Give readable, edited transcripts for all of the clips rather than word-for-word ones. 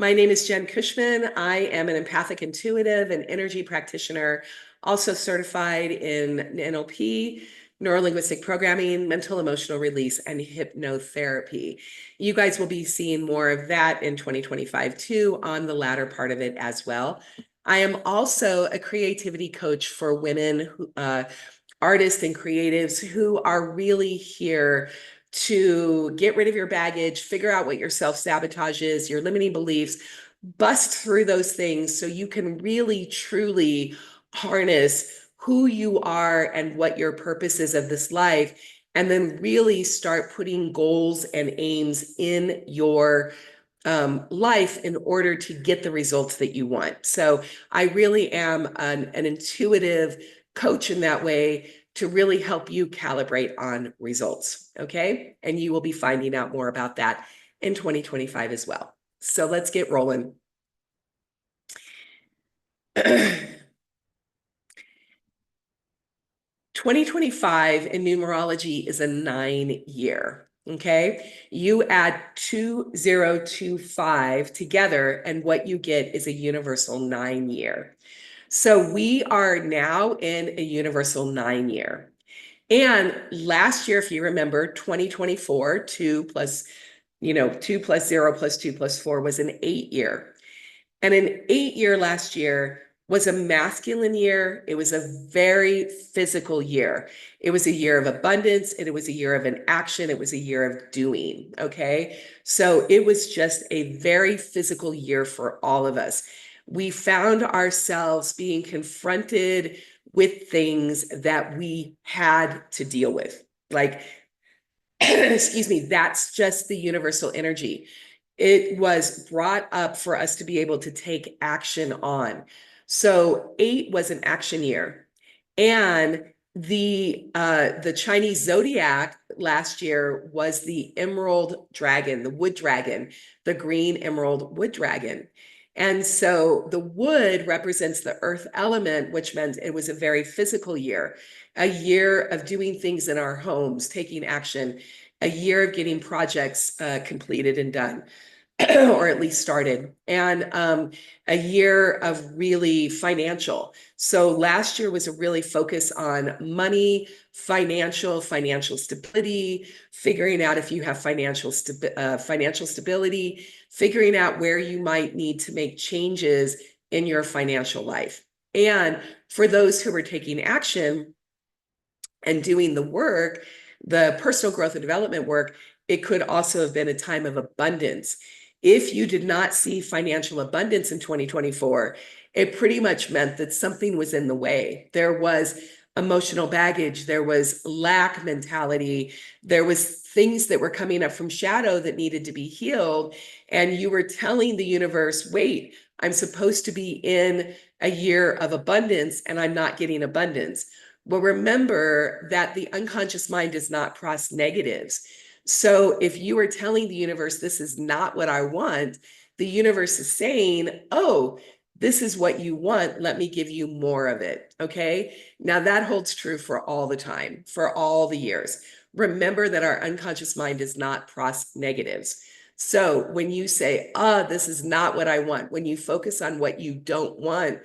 My name is Jen Cushman. I am an empathic intuitive and energy practitioner, also certified in NLP, neurolinguistic programming, mental emotional release, and hypnotherapy. You guys will be seeing more of that in 2025 too, on the latter part of it as well. I am also a creativity coach for women, artists and creatives who are really here to get rid of your baggage, figure out what your self-sabotage is, your limiting beliefs, bust through those things so you can really, truly harness who you are and what your purpose is of this life, and then really start putting goals and aims in your life in order to get the results that you want. So I really am an intuitive coach in that way to really help you calibrate on results. Okay. And you will be finding out more about that in 2025 as well. So let's get rolling. 2025 in numerology is a 9-year. Okay. You add 2025 together, and what you get is a universal 9-year. So we are now in a universal 9-year. And last year, if you remember, 2024, 2 plus 0 plus 2 plus 4 was an 8-year. And an 8-year last year was a masculine year. It was a very physical year. It was a year of abundance, and it was a year of an action. It was a year of doing. Okay. So it was just a very physical year for all of us. We found ourselves being confronted with things that we had to deal with. Like, excuse me, that's just the universal energy. It was brought up for us to be able to take action on. So 8 was an action year. And the Chinese zodiac last year was the emerald dragon, the wood dragon, the green emerald wood dragon. And so the wood represents the earth element, which meant it was a very physical year, a year of doing things in our homes, taking action, a year of getting projects completed and done, or at least started, and a year of really financial. So last year was a really focus on money, financial stability, figuring out if you have financial stability, figuring out where you might need to make changes in your financial life. And for those who are taking action and doing the work, the personal growth and development work, it could also have been a time of abundance. If you did not see financial abundance in 2024, it pretty much meant that something was in the way. There was emotional baggage, there was lack mentality, there was things that were coming up from shadow that needed to be healed. And you were telling the universe, wait, I'm supposed to be in a year of abundance and I'm not getting abundance. Well, remember that the unconscious mind does not process negatives. So if you are telling the universe, this is not what I want, the universe is saying, oh, this is what you want. Let me give you more of it. Okay. Now that holds true for all the time, for all the years. Remember that our unconscious mind does not process negatives. So when you say, this is not what I want, when you focus on what you don't want,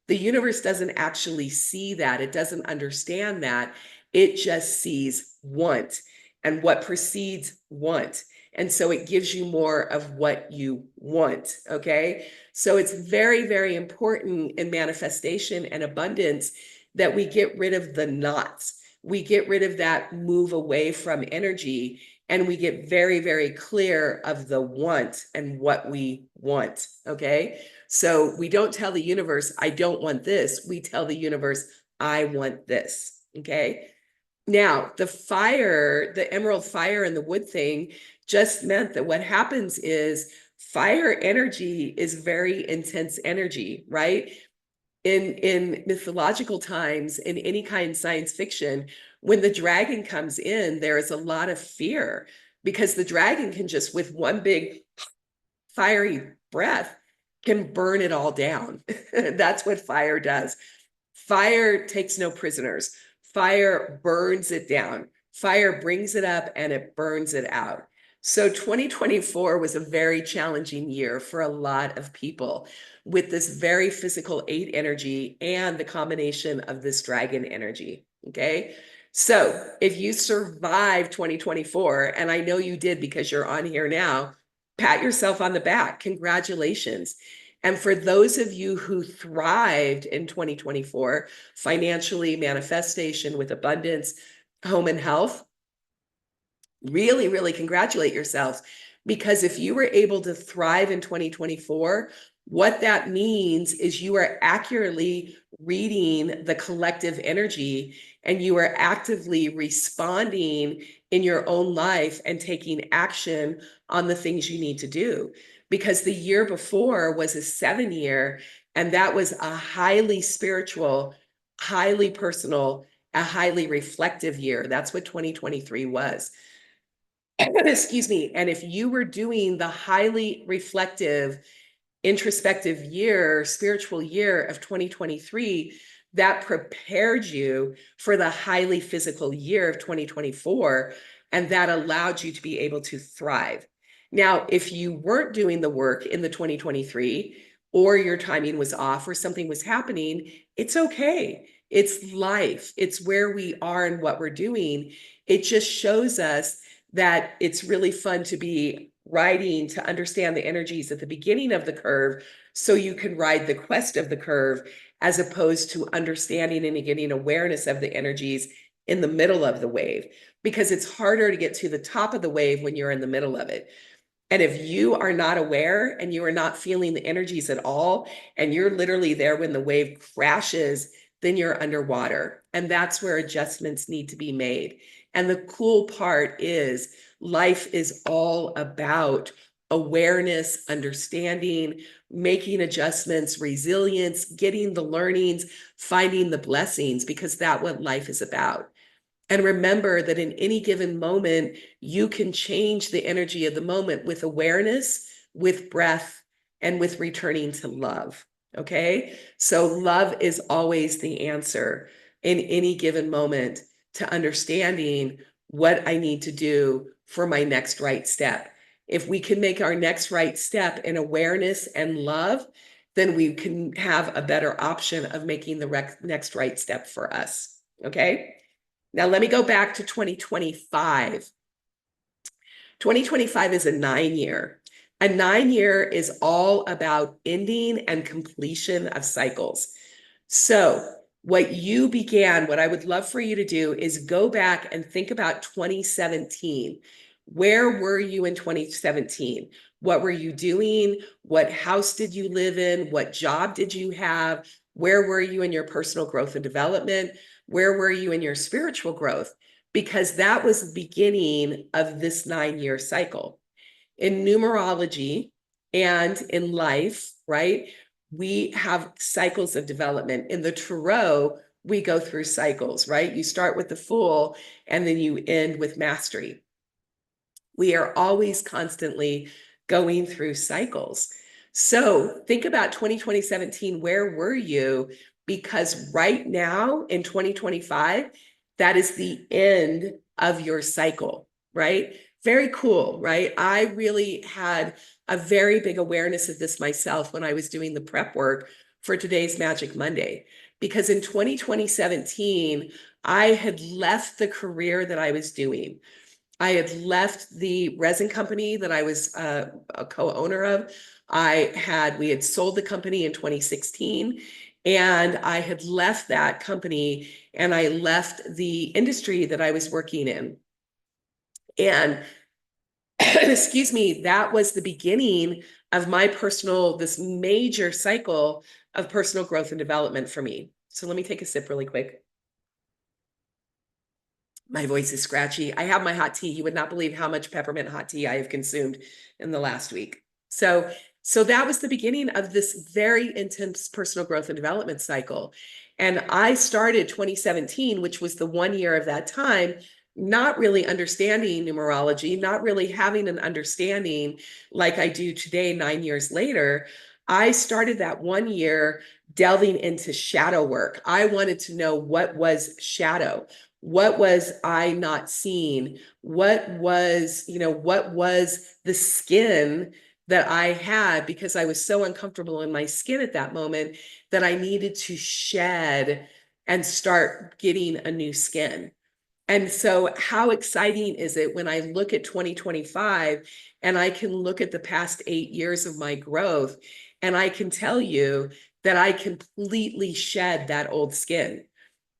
the universe doesn't actually see that. It doesn't understand that. It just sees want and what precedes want. And so it gives you more of what you want. Okay. So it's very, very important in manifestation and abundance that we get rid of the knots. We get rid of that move away from energy, and we get very, very clear of the want and what we want. Okay. So we don't tell the universe, I don't want this. We tell the universe, I want this. Okay. Now, the fire, the emerald fire and the wood thing just meant that what happens is fire energy is very intense energy, right? In mythological times, in any kind of science fiction, when the dragon comes in, there is a lot of fear because the dragon can just, with one big fiery breath, can burn it all down. That's what fire does. Fire takes no prisoners. Fire burns it down. Fire brings it up and it burns it out. So 2024 was a very challenging year for a lot of people with this very physical 8 energy and the combination of this dragon energy. Okay. So if you survived 2024, and I know you did because you're on here now, pat yourself on the back. Congratulations. And for those of you who thrived in 2024, financially, manifestation with abundance, home and health, really, really congratulate yourselves, because if you were able to thrive in 2024, what that means is you are accurately reading the collective energy and you are actively responding in your own life and taking action on the things you need to do. Because the year before was a 7 year, and that was a highly spiritual, highly personal, a highly reflective year. That's what 2023 was. Excuse me. And if you were doing the highly reflective, introspective year, spiritual year of 2023, that prepared you for the highly physical year of 2024. And that allowed you to be able to thrive. Now, if you weren't doing the work in the 2023, or your timing was off, or something was happening, it's okay. It's life. It's where we are and what we're doing. It just shows us that it's really fun to be riding, to understand the energies at the beginning of the curve so you can ride the quest of the curve, as opposed to understanding and getting awareness of the energies in the middle of the wave, because it's harder to get to the top of the wave when you're in the middle of it. And if you are not aware and you are not feeling the energies at all, and you're literally there when the wave crashes, then you're underwater. And that's where adjustments need to be made. And the cool part is life is all about awareness, understanding, making adjustments, resilience, getting the learnings, finding the blessings, because that's what life is about. And remember that in any given moment, you can change the energy of the moment with awareness, with breath, and with returning to love. Okay. So love is always the answer in any given moment to understanding what I need to do for my next right step. If we can make our next right step in awareness and love, then we can have a better option of making the next right step for us. Okay. Now, let me go back to 2025. 2025 is a 9 year. A 9 year is all about ending and completion of cycles. So, what you began, what I would love for you to do is go back and think about 2017. Where were you in 2017? What were you doing? What house did you live in? What job did you have? Where were you in your personal growth and development? Where were you in your spiritual growth? Because that was the beginning of this 9 year cycle. In numerology and in life, right? We have cycles of development. In the Tarot, we go through cycles, right? You start with the Fool and then you end with Mastery. We are always constantly going through cycles. So think about 2017. Where were you? Because right now in 2025, that is the end of your cycle, right? Very cool, right? I really had a very big awareness of this myself when I was doing the prep work for today's Magic Monday. Because in 2017, I had left the career that I was doing. I had left the resin company that I was a co-owner of. We had sold the company in 2016, and I had left that company and I left the industry that I was working in. And excuse me, that was the beginning of this major cycle of personal growth and development for me. So let me take a sip really quick. My voice is scratchy. I have my hot tea. You would not believe how much peppermint hot tea I have consumed in the last week. So that was the beginning of this very intense personal growth and development cycle. And I started 2017, which was the 1 year of that time, not really understanding numerology, not really having an understanding like I do today, 9 years later. I started that 1 year delving into shadow work. I wanted to know what was shadow. What was I not seeing? What was, what was the skin that I had, because I was so uncomfortable in my skin at that moment that I needed to shed and start getting a new skin. And so how exciting is it when I look at 2025 and I can look at the past 8 years of my growth, and I can tell you that I completely shed that old skin,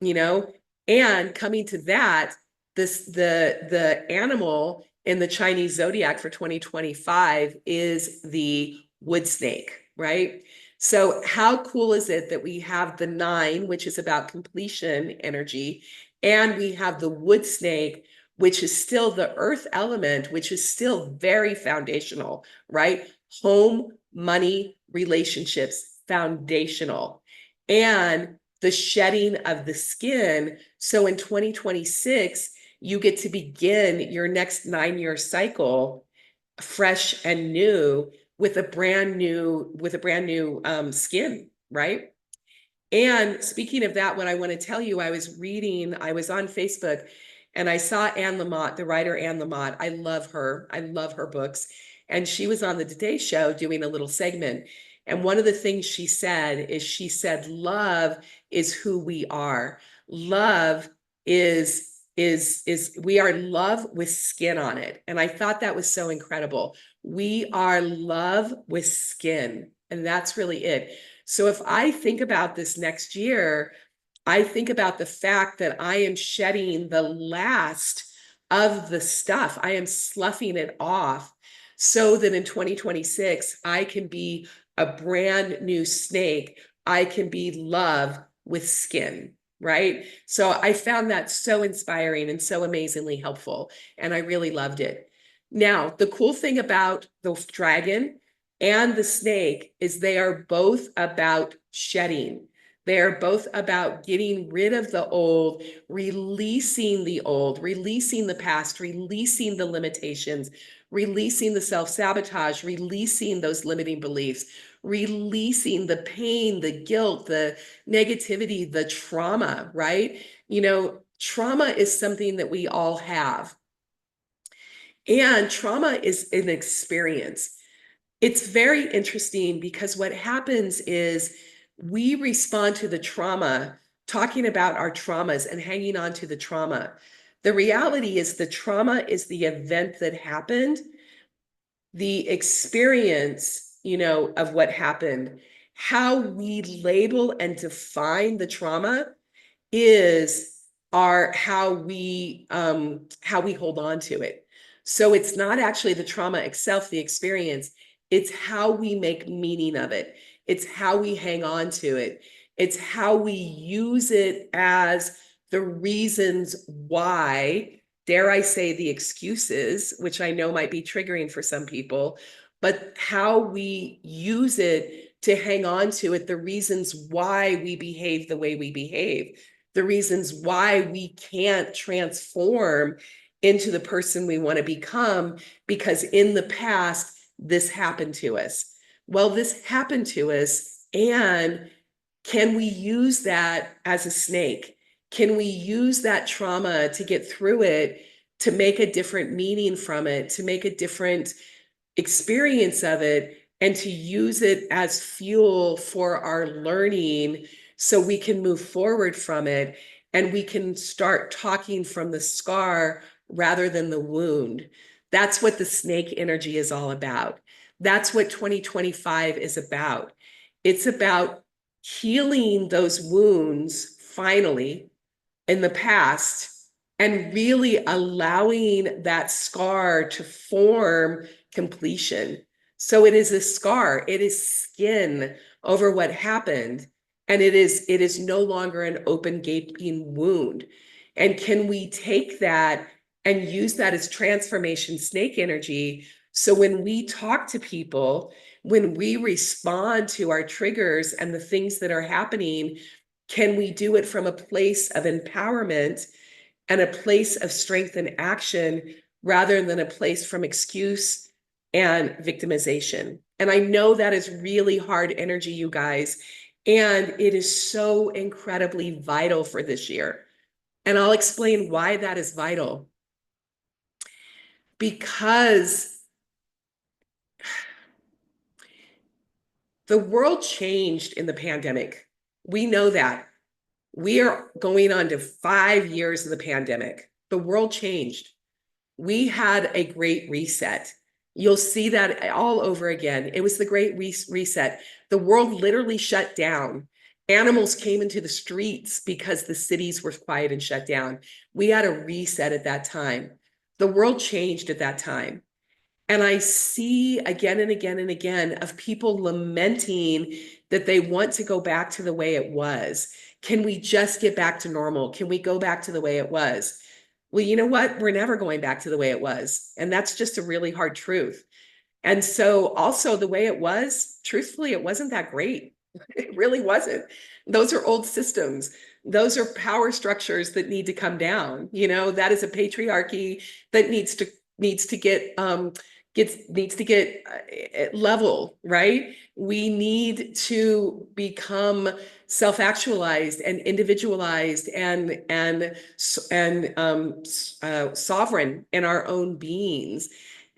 you know? And coming to that, the animal in the Chinese zodiac for 2025 is the wood snake, right? So how cool is it that we have the 9, which is about completion energy, and we have the wood snake, which is still the earth element, which is still very foundational, right? Home, money, relationships, foundational. And the shedding of the skin. So in 2026, you get to begin your next 9-year cycle fresh and new with a brand new skin, right? And speaking of that, what I want to tell you, I was on Facebook, and I saw Anne Lamott, the writer Anne Lamott. I love her. I love her books. And she was on the Today Show doing a little segment. And one of the things she said is, love is who we are. Love is we are love with skin on it. And I thought that was so incredible. We are love with skin. And that's really it. So if I think about this next year, I think about the fact that I am shedding the last of the stuff. I am sloughing it off so that in 2026, I can be a brand new snake. I can be love with skin, right? So I found that so inspiring and so amazingly helpful, and I really loved it. Now, the cool thing about the dragon and the snake is they are both about shedding. They are both about getting rid of the old, releasing the old, releasing the past, releasing the limitations, releasing the self-sabotage, releasing those limiting beliefs, releasing the pain, the guilt, the negativity, the trauma, right? Trauma is something that we all have. And trauma is an experience. It's very interesting because what happens is we respond to the trauma, talking about our traumas and hanging on to the trauma. The reality is the trauma is the event that happened, the experience, of what happened. How we label and define the trauma is how we hold on to it. So it's not actually the trauma itself, the experience. It's how we make meaning of it. It's how we hang on to it. It's how we use it as the reasons why, dare I say the excuses, which I know might be triggering for some people, but how we use it to hang on to it, the reasons why we behave the way we behave, the reasons why we can't transform into the person we want to become, because in the past, this happened to us. Well, this happened to us, and can we use that as a snake? Can we use that trauma to get through it, to make a different meaning from it, to make a different experience of it, and to use it as fuel for our learning so we can move forward from it, and we can start talking from the scar rather than the wound? That's what the snake energy is all about. That's what 2025 is about. It's about healing those wounds finally in the past and really allowing that scar to form completion. So it is a scar, it is skin over what happened, and it is no longer an open gaping wound. And can we take that and use that as transformation snake energy? So when we talk to people, when we respond to our triggers and the things that are happening, can we do it from a place of empowerment and a place of strength and action rather than a place from excuse and victimization? And I know that is really hard energy, you guys, and it is so incredibly vital for this year. And I'll explain why that is vital. Because the world changed in the pandemic. We know that. We are going on to 5 years of the pandemic. The world changed. We had a great reset. You'll see that all over again. It was the great reset. The world literally shut down. Animals came into the streets because the cities were quiet and shut down. We had a reset at that time. The world changed at that time. And I see again and again and again of people lamenting that they want to go back to the way it was. Can we just get back to normal? Can we go back to the way it was? Well, you know what? We're never going back to the way it was. And that's just a really hard truth. And so, also, the way it was, truthfully, it wasn't that great. It really wasn't. Those are old systems. Those are power structures that need to come down. That is a patriarchy that needs to get level, right? We need to become self-actualized and individualized and sovereign in our own beings.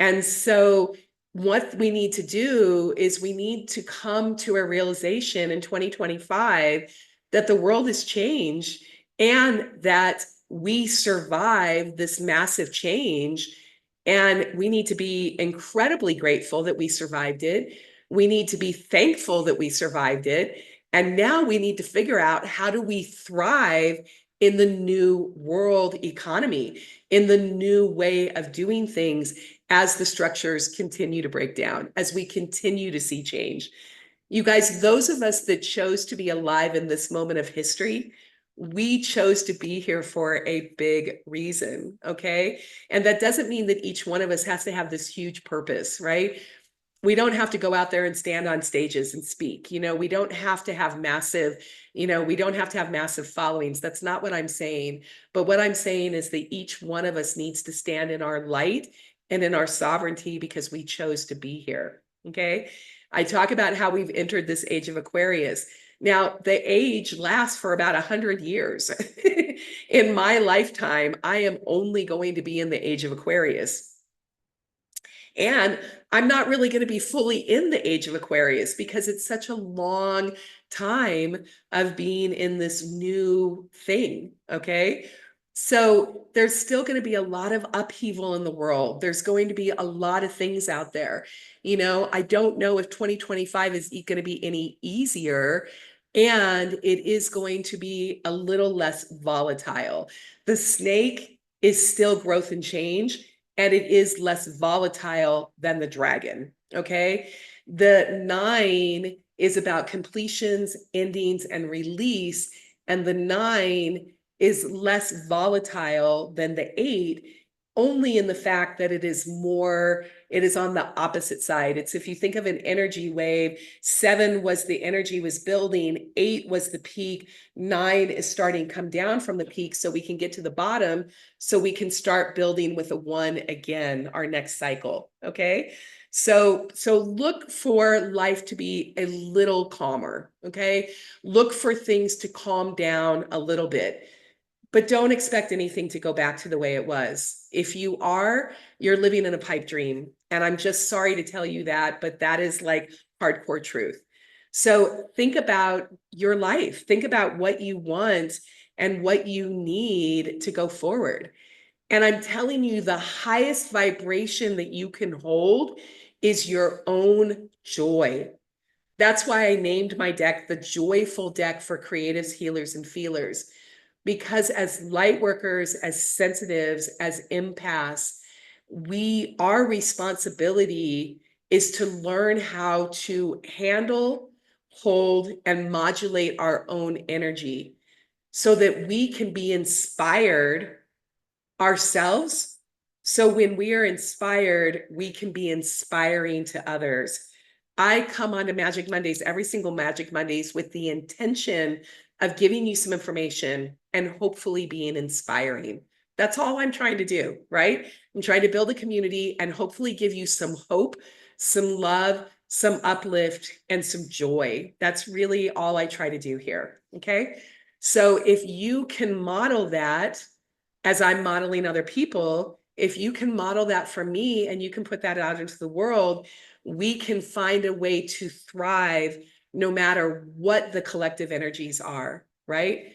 And so what we need to do is we need to come to a realization in 2025 that the world has changed and that we survive this massive change. And we need to be incredibly grateful that we survived it. We need to be thankful that we survived it. And now we need to figure out, how do we thrive in the new world economy, in the new way of doing things, as the structures continue to break down, as we continue to see change. You guys, those of us that chose to be alive in this moment of history, we chose to be here for a big reason, okay? And that doesn't mean that each one of us has to have this huge purpose, right? We don't have to go out there and stand on stages and speak. We don't have to have massive, we don't have to have massive followings. That's not what I'm saying. But what I'm saying is that each one of us needs to stand in our light and in our sovereignty, because we chose to be here, okay? I talk about how we've entered this age of Aquarius. Now, the age lasts for about 100 years. In my lifetime, I am only going to be in the age of Aquarius. And I'm not really going to be fully in the age of Aquarius, because it's such a long time of being in this new thing, okay? So there's still going to be a lot of upheaval in the world. There's going to be a lot of things out there. I don't know if 2025 is going to be any easier, and it is going to be a little less volatile. The snake is still growth and change, and it is less volatile than the dragon, okay? The 9 is about completions, endings, and release, and the 9 is less volatile than the 8, only in the fact that it is on the opposite side. It's, if you think of an energy wave, 7 was the energy was building, 8 was the peak, 9 is starting to come down from the peak, so we can get to the bottom, so we can start building with a 1 again, our next cycle, okay? So look for life to be a little calmer, okay? Look for things to calm down a little bit. But don't expect anything to go back to the way it was. If you are, you're living in a pipe dream. And I'm just sorry to tell you that, but that is like hardcore truth. So think about your life. Think about what you want and what you need to go forward. And I'm telling you, the highest vibration that you can hold is your own joy. That's why I named my deck the Joyful Deck for Creatives, Healers, and Feelers. Because as light workers, as sensitives, as empaths, our responsibility is to learn how to handle, hold, and modulate our own energy, so that we can be inspired ourselves. So when we are inspired, we can be inspiring to others. I come onto Magic Mondays, every single Magic Mondays, with the intention of giving you some information and hopefully being inspiring. That's all I'm trying to do, right? I'm trying to build a community and hopefully give you some hope, some love, some uplift, and some joy. That's really all I try to do here, okay? So if you can model that as I'm modeling other people, if you can model that for me and you can put that out into the world, we can find a way to thrive no matter what the collective energies are, right?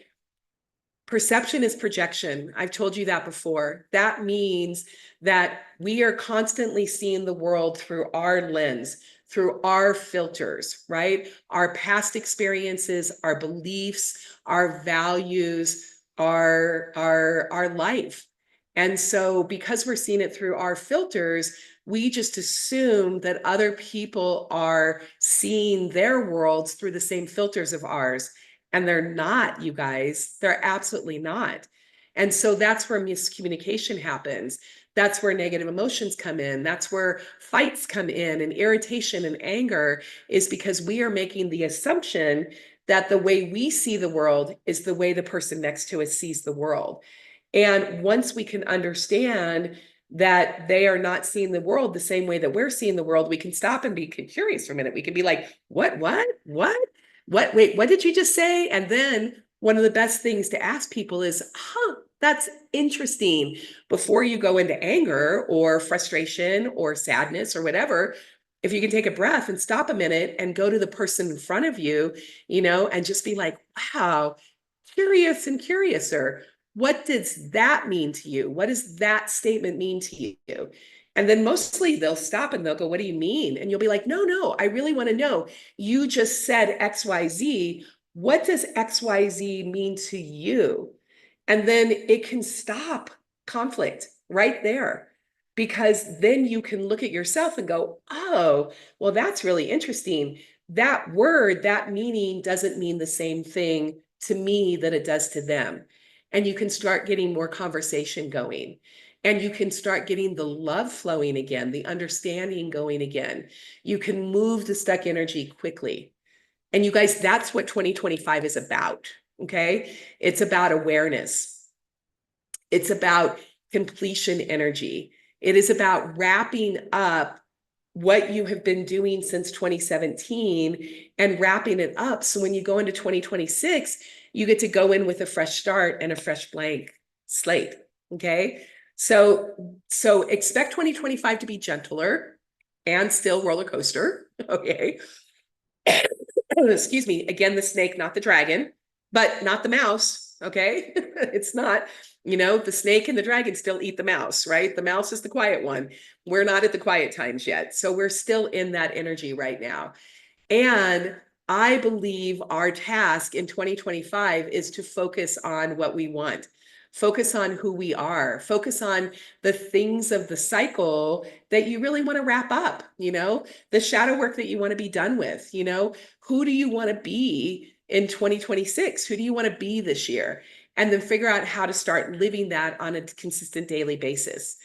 Perception is projection. I've told you that before. That means that we are constantly seeing the world through our lens, through our filters, right? Our past experiences, our beliefs, our values, our life. And so because we're seeing it through our filters, we just assume that other people are seeing their worlds through the same filters of ours. And they're not, you guys. They're absolutely not. And so that's where miscommunication happens. That's where negative emotions come in. That's where fights come in, and irritation and anger is because we are making the assumption that the way we see the world is the way the person next to us sees the world. And once we can understand that they are not seeing the world the same way that we're seeing the world, we can stop and be curious for a minute. We can be like, what? Wait, what did you just say? And then one of the best things to ask people is, that's interesting. Before you go into anger or frustration or sadness or whatever, if you can take a breath and stop a minute and go to the person in front of you, and just be like, wow, curious and curiouser. What does that mean to you? What does that statement mean to you? And then mostly they'll stop and they'll go, what do you mean? And you'll be like, no, I really want to know. You just said XYZ. What does XYZ mean to you? And then it can stop conflict right there, because then you can look at yourself and go, oh, well, that's really interesting. That word, that meaning doesn't mean the same thing to me that it does to them. And you can start getting more conversation going. And you can start getting the love flowing again, the understanding going again. You can move the stuck energy quickly. And you guys, that's what 2025 is about. Okay. It's about awareness. It's about completion energy. It is about wrapping up what you have been doing since 2017 and wrapping it up. So when you go into 2026, you get to go in with a fresh start and a fresh blank slate. Okay. So expect 2025 to be gentler and still roller coaster. Okay. Excuse me. Again, the snake, not the dragon, but not the mouse. Okay. It's not, the snake and the dragon still eat the mouse, right? The mouse is the quiet one. We're not at the quiet times yet. So we're still in that energy right now. And I believe our task in 2025 is to focus on what we want, focus on who we are, focus on the things of the cycle that you really want to wrap up, the shadow work that you want to be done with, who do you want to be in 2026? Who do you want to be this year? And then figure out how to start living that on a consistent daily basis.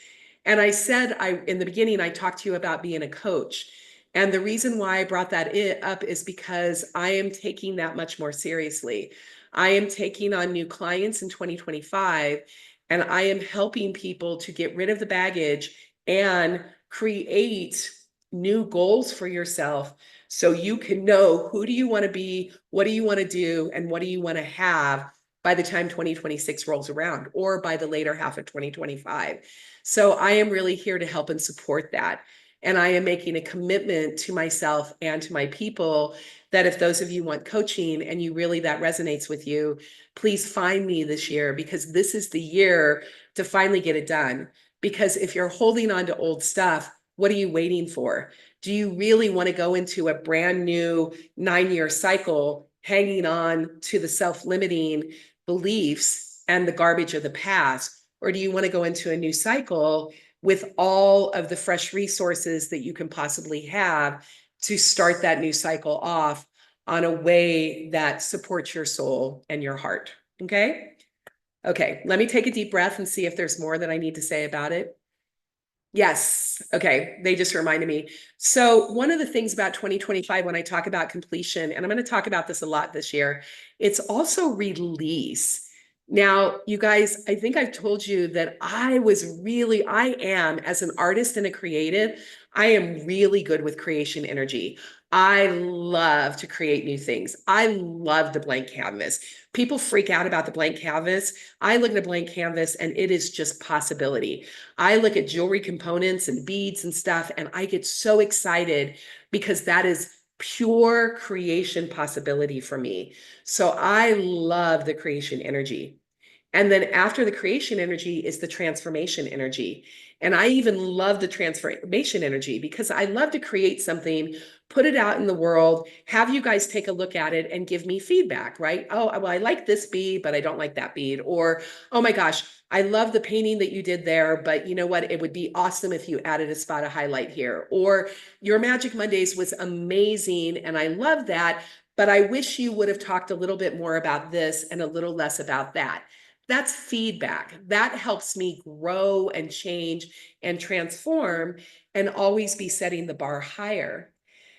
And I said, in the beginning, I talked to you about being a coach. And the reason why I brought that up is because I am taking that much more seriously. I am taking on new clients in 2025, and I am helping people to get rid of the baggage and create new goals for yourself so you can know who do you want to be, what do you want to do, and what do you want to have by the time 2026 rolls around, or by the later half of 2025. So I am really here to help and support that. And I am making a commitment to myself and to my people that if those of you want coaching and that resonates with you, please find me this year, because this is the year to finally get it done. Because if you're holding on to old stuff, what are you waiting for? Do you really want to go into a brand new 9-year cycle hanging on to the self-limiting beliefs and the garbage of the past? Or do you want to go into a new cycle with all of the fresh resources that you can possibly have to start that new cycle off on a way that supports your soul and your heart? Okay. Okay. Let me take a deep breath and see if there's more that I need to say about it. Yes. Okay. They just reminded me. So one of the things about 2025, when I talk about completion, and I'm going to talk about this a lot this year, it's also release. Now, you guys, I think I've told you that I am, as an artist and a creative, I am really good with creation energy. I love to create new things. I love the blank canvas. People freak out about the blank canvas. I look at a blank canvas and it is just possibility. I look at jewelry components and beads and stuff, and I get so excited because that is pure creation possibility for me. So I love the creation energy. And then after the creation energy is the transformation energy. And I even love the transformation energy because I love to create something, put it out in the world, have you guys take a look at it and give me feedback, right? Oh, well, I like this bead, but I don't like that bead. Or, oh my gosh, I love the painting that you did there, but you know what? It would be awesome if you added a spot of highlight here. Or your Magic Mondays was amazing, and I love that, but I wish you would have talked a little bit more about this and a little less about that. That's feedback. That helps me grow and change and transform and always be setting the bar higher.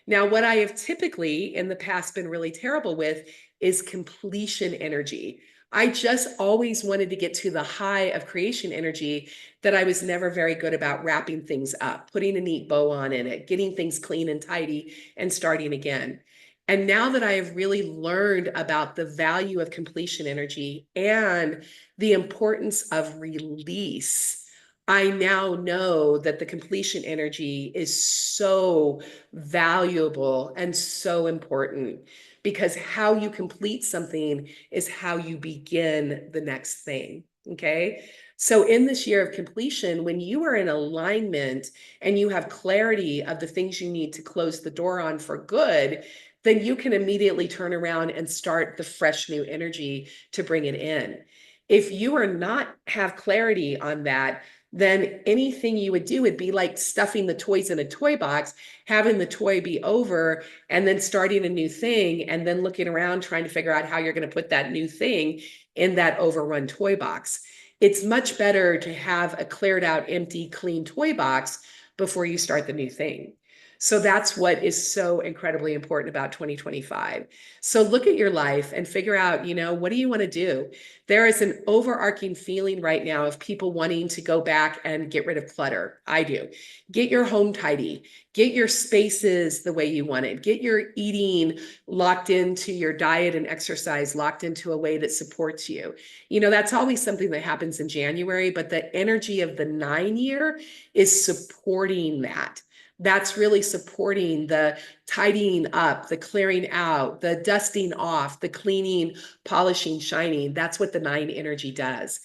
Now, what I have typically in the past been really terrible with is completion energy. I just always wanted to get to the high of creation energy that I was never very good about wrapping things up, putting a neat bow on in it, getting things clean and tidy, and starting again. And now that I have really learned about the value of completion energy and the importance of release, I now know that the completion energy is so valuable and so important, because how you complete something is how you begin the next thing. Okay. So, in this year of completion, when you are in alignment and you have clarity of the things you need to close the door on for good, then you can immediately turn around and start the fresh new energy to bring it in. If you are not have clarity on that, then anything you would do would be like stuffing the toys in a toy box, having the toy be over, and then starting a new thing, and then looking around trying to figure out how you're going to put that new thing in that overrun toy box. It's much better to have a cleared out, empty, clean toy box before you start the new thing. So that's what is so incredibly important about 2025. So look at your life and figure out, what do you want to do? There is an overarching feeling right now of people wanting to go back and get rid of clutter. I do. Get your home tidy, get your spaces the way you want it, get your eating locked into your diet and exercise, locked into a way that supports you. That's always something that happens in January, but the energy of the 9 year is supporting that. That's really supporting the tidying up, the clearing out, the dusting off, the cleaning, polishing, shining. That's what the 9 energy does.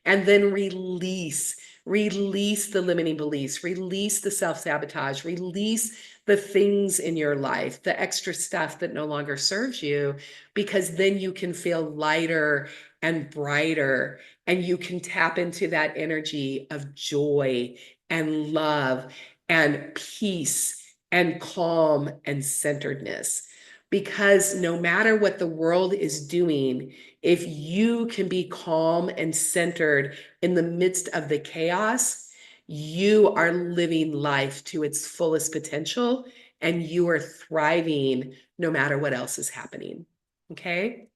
And then release the limiting beliefs, release the self-sabotage, release the things in your life, the extra stuff that no longer serves you, because then you can feel lighter and brighter, and you can tap into that energy of joy and love and peace and calm and centeredness. Because no matter what the world is doing, if you can be calm and centered in the midst of the chaos, you are living life to its fullest potential, and you are thriving no matter what else is happening. Okay.